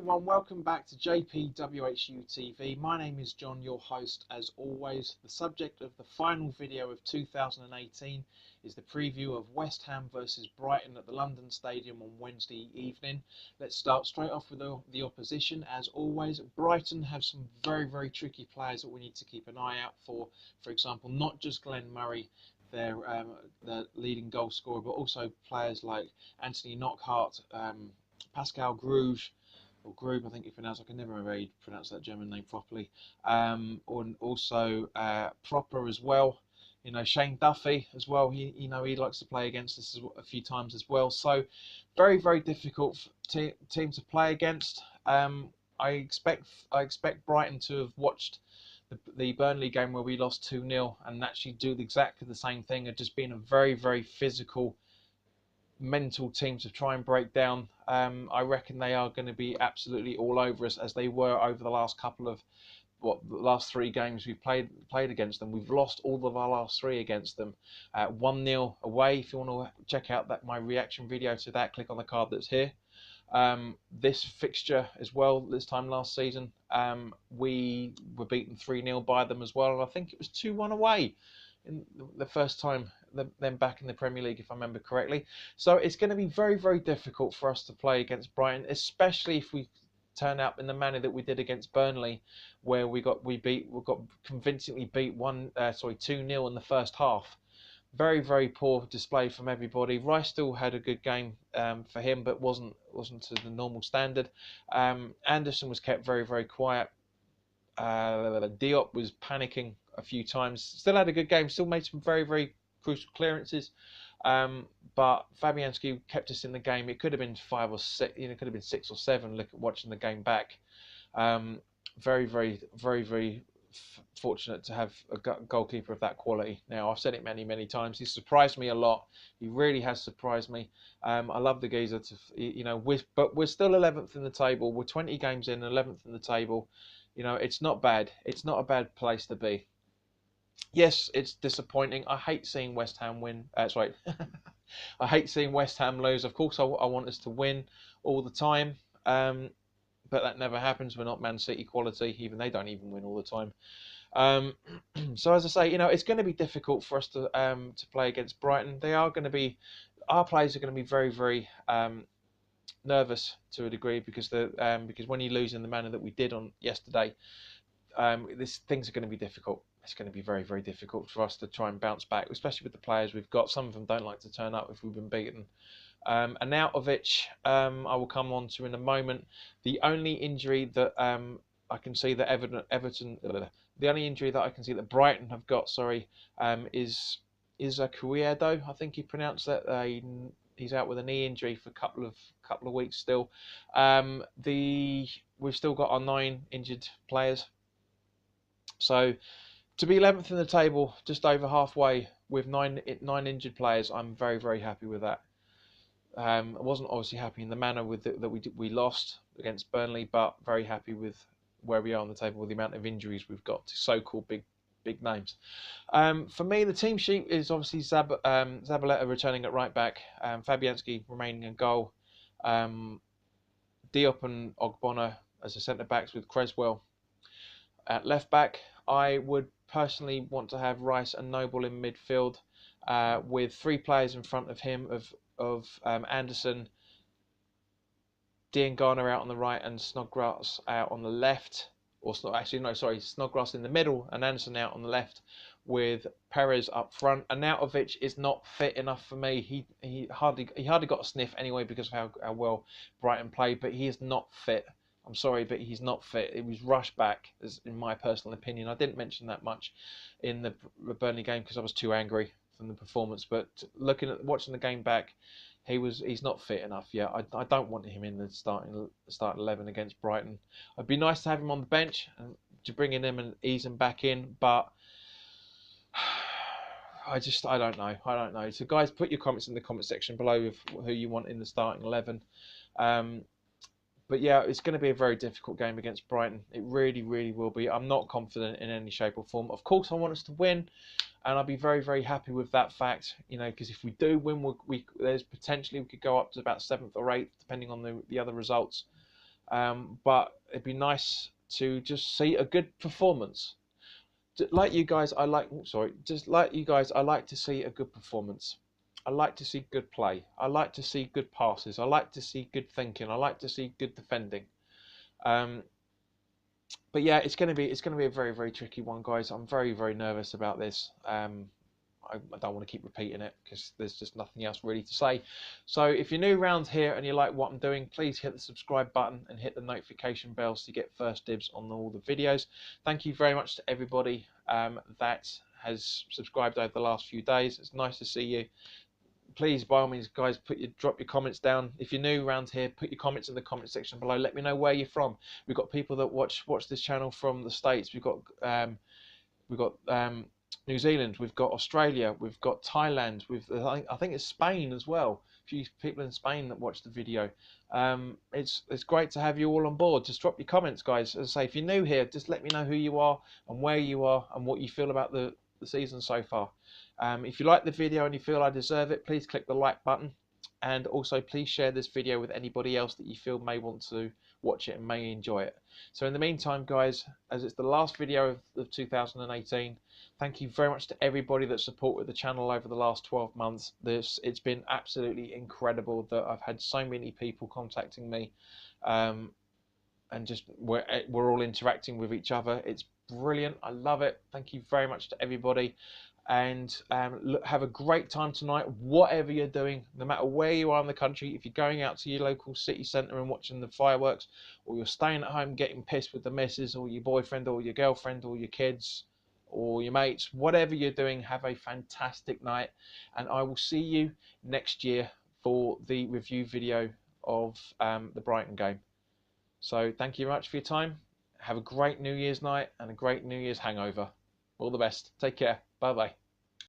everyone, welcome back to JPWHUTV. My name is John, your host as always. The subject of the final video of 2018 is the preview of West Ham vs Brighton at the London Stadium on Wednesday evening. Let's start straight off with the opposition. As always, Brighton have some very tricky players that we need to keep an eye out for. For example, not just Glenn Murray, their leading goal scorer, but also players like Anthony Knockaert, Pascal Groove, or Grube, I think you pronounce. I can never really pronounce that German name properly. And also Proper as well. You know, Shane Duffy as well. He likes to play against us a few times as well. So very difficult team to play against. I expect Brighton to have watched the Burnley game where we lost 2-0 and actually do exactly the same thing, of just being a very physical, mental team to try and break down. I reckon they are going to be absolutely all over us, as they were over the last couple of the last 3 games we've played against them. We've lost all of our last 3 against them. 1-0 away. If you want to check out my reaction video to that, click on the card that's here. This fixture as well, this time last season, we were beaten 3-0 by them as well, and I think it was 2-1 away in the first time them back in the Premier League, if I remember correctly. So it's going to be very difficult for us to play against Brighton, especially if we turn out in the manner that we did against Burnley, where we got convincingly beat 2-0 in the first half. Very poor display from everybody. Rice still had a good game for him, but wasn't to the normal standard. Anderson was kept very quiet. Diop was panicking a few times. Still had a good game. Still made some very crucial clearances. But Fabianski kept us in the game. It could have been 5 or 6. It could have been 6 or 7. Watching the game back. Very fortunate to have a goalkeeper of that quality. Now, I've said it many times. He's surprised me a lot. He really has surprised me. I love the geezer. But we're still 11th in the table. We're 20 games in, 11th in the table. It's not bad. It's not a bad place to be. Yes, it's disappointing. I hate seeing West Ham win. Sorry. I hate seeing West Ham lose. Of course, I want us to win all the time. But that never happens. We're not Man City quality. Even they don't even win all the time. So as I say, it's going to be difficult for us to play against Brighton. Our players are going to be very nervous to a degree, because when you lose in the manner that we did on yesterday, things are going to be difficult. It's going to be very difficult for us to try and bounce back, especially with the players we've got. Some of them don't like to turn up if we've been beaten. Arnautovic, I will come on to in a moment. The only injury that I can see that the only injury that I can see that Brighton have got, is Cuedo. I think he pronounced that. He's out with a knee injury for a couple of weeks still. We've still got our 9 injured players. So to be 11th in the table, just over halfway, with 9 injured players, I'm very happy with that. I wasn't obviously happy in the manner that we lost against Burnley, but very happy with where we are on the table with the amount of injuries we've got to so-called big names. For me, the team sheet is obviously Zabaleta returning at right back, Fabianski remaining in goal, Diop and Ogbonna as the centre backs, with Creswell at left back. I would personally want to have Rice and Noble in midfield, with 3 players in front of him of Anderson, Diangana out on the right and Snodgrass out on the left. Snodgrass in the middle and Anderson out on the left, with Perez up front. Arnautovic is not fit enough for me. He hardly got a sniff anyway, because of how well Brighton played, but he is not fit. I'm sorry, but he's not fit. It was rushed back, in my personal opinion. I didn't mention that much in the Burnley game because I was too angry from the performance. But watching the game back, he's not fit enough yet. I don't want him in the start 11 against Brighton. It'd be nice to have him on the bench and to bring him and ease him back in, but I don't know. So guys, put your comments in the comment section below with who you want in the starting 11. But yeah, it's going to be a very difficult game against Brighton. It really will be. I'm not confident in any shape or form. Of course, I want us to win, and I'll be very happy with that fact. Because if we do win, there's potentially we could go up to about 7th or 8th, depending on the other results. but it'd be nice to just see a good performance. Like you guys, I like. Sorry, just like you guys, I like to see a good performance. I like to see good play. I like to see good passes. I like to see good thinking. I like to see good defending. Um, but yeah, it's gonna be a very very tricky one, guys. I'm very very nervous about this. I don't want to keep repeating it because there's just nothing else really to say. So if you're new around here and you like what I'm doing, please hit the subscribe button and hit the notification bells to get first dibs on all the videos. Thank you very much to everybody that has subscribed over the last few days. It's nice to see you. Please, by all means, guys, drop your comments down. If you're new around here, put your comments in the comment section below. Let me know where you're from. We've got people that watch this channel from the States. We've got New Zealand, we've got Australia, we've got Thailand, I think it's Spain as well. A few people in Spain that watch the video. It's great to have you all on board. Just drop your comments, guys. As I say, if you're new here, just let me know who you are and where you are and what you feel about the season so far. If you like the video and you feel I deserve it, please click the like button, and also please share this video with anybody else that you feel may want to watch it and may enjoy it. So in the meantime, guys, as it's the last video of 2018, thank you very much to everybody that supported the channel over the last 12 months. It's been absolutely incredible that I've had so many people contacting me, and just we're all interacting with each other. It's brilliant. I love it. Thank you very much to everybody. And have a great time tonight, whatever you're doing, no matter where you are in the country. If you're going out to your local city centre and watching the fireworks, or you're staying at home getting pissed with the missus or your boyfriend or your girlfriend or your kids or your mates, whatever you're doing, have a fantastic night, and I will see you next year for the review video of the Brighton game. So thank you very much for your time. Have a great New Year's night and a great New Year's hangover. All the best. Take care. Bye bye.